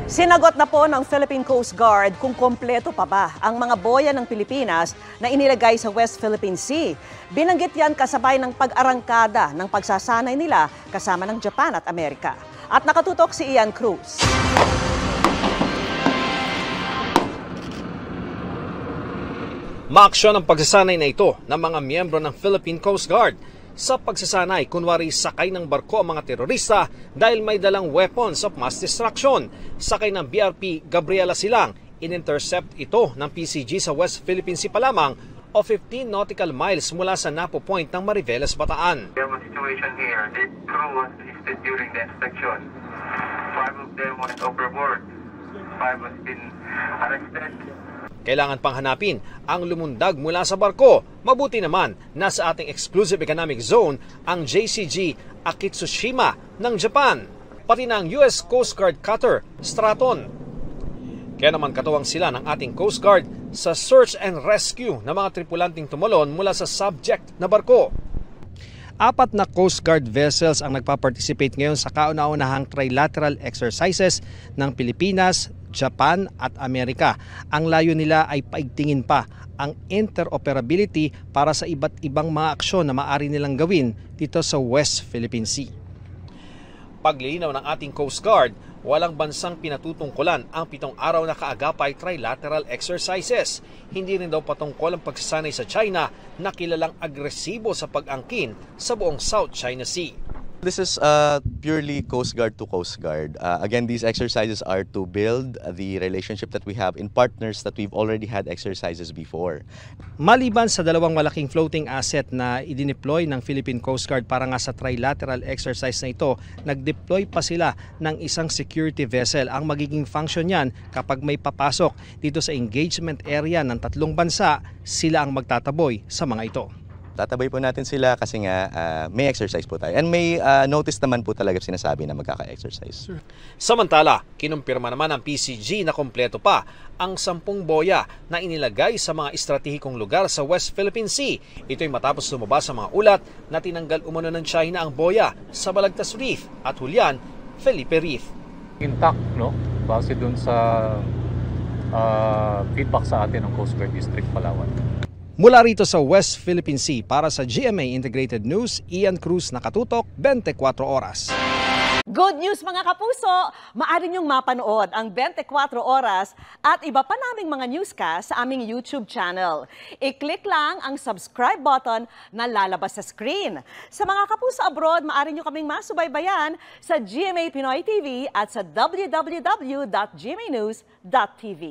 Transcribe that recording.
Sinagot na po ng Philippine Coast Guard kung kompleto pa ba ang mga boya ng Pilipinas na inilagay sa West Philippine Sea. Binanggit yan kasabay ng pag-arangkada ng pagsasanay nila kasama ng Japan at Amerika. At nakatutok si Ian Cruz. Maaksyon ang pagsasanay na ito ng mga miyembro ng Philippine Coast Guard. Sa pagsasanay, kunwari sakay ng barko ang mga terorista dahil may dalang weapons of mass destruction. Sakay ng BRP Gabriela Silang, in-intercept ito ng PCG sa West Philippine Sea pa lamang o 15 nautical miles mula sa Napo Point ng Mariveles, Bataan. We have a situation here. The crew was listed during the inspection. 5 of them went overboard. 5 has been arrested. Kailangan pang hanapin ang lumundag mula sa barko. Mabuti naman, nasa ating exclusive economic zone ang JCG Akitsushima ng Japan, pati ng US Coast Guard cutter Straton. Kaya naman katuwang sila ng ating Coast Guard sa search and rescue ng mga tripulanting tumalon mula sa subject na barko. 4 na Coast Guard vessels ang nagpa-participate ngayon sa kauna-unahang trilateral exercises ng Pilipinas, Japan at Amerika. Ang layo nila ay paigtingin pa ang interoperability para sa iba't ibang mga aksyon na maaari nilang gawin dito sa West Philippine Sea. Paglilinaw ng ating Coast Guard, walang bansang pinatutungkulan ang 7 araw na kaagapay trilateral exercises. Hindi rin daw patungkol ang pagsasanay sa China na kilalang agresibo sa pag-angkin sa buong South China Sea. This is purely Coast Guard to Coast Guard. Again, these exercises are to build the relationship that we have in partners that we've already had exercises before. Maliban sa dalawang malaking floating asset na idineploy ng Philippine Coast Guard para nga sa trilateral exercise na ito, nag-deploy pa sila ng isang security vessel. Ang magiging function yan kapag may papasok dito sa engagement area ng 3 bansa, sila ang magtataboy sa mga ito. Tatabay po natin sila kasi nga may exercise po tayo. And may notice naman po talaga sinasabi na magkaka-exercise. Samantala, kinumpirma naman ng PCG na kompleto pa ang 10 boya na inilagay sa mga estratehikong lugar sa West Philippine Sea. Ito'y matapos lumabas sa mga ulat na tinanggal umano ng China ang boya sa Balagtas Reef at Julian Felipe Reef. Intact, no? Base dun sa feedback sa atin ng Coast Guard District Palawan. Mula rito sa West Philippine Sea, para sa GMA Integrated News, Ian Cruz, nakatutok, 24 oras. Good news mga kapuso! Maaari niyong mapanood ang 24 oras at iba pa naming mga newscast sa aming YouTube channel. I-click lang ang subscribe button na lalabas sa screen. Sa mga kapuso abroad, maaari niyo kaming masubaybayan sa GMA Pinoy TV at sa www.gmanews.tv.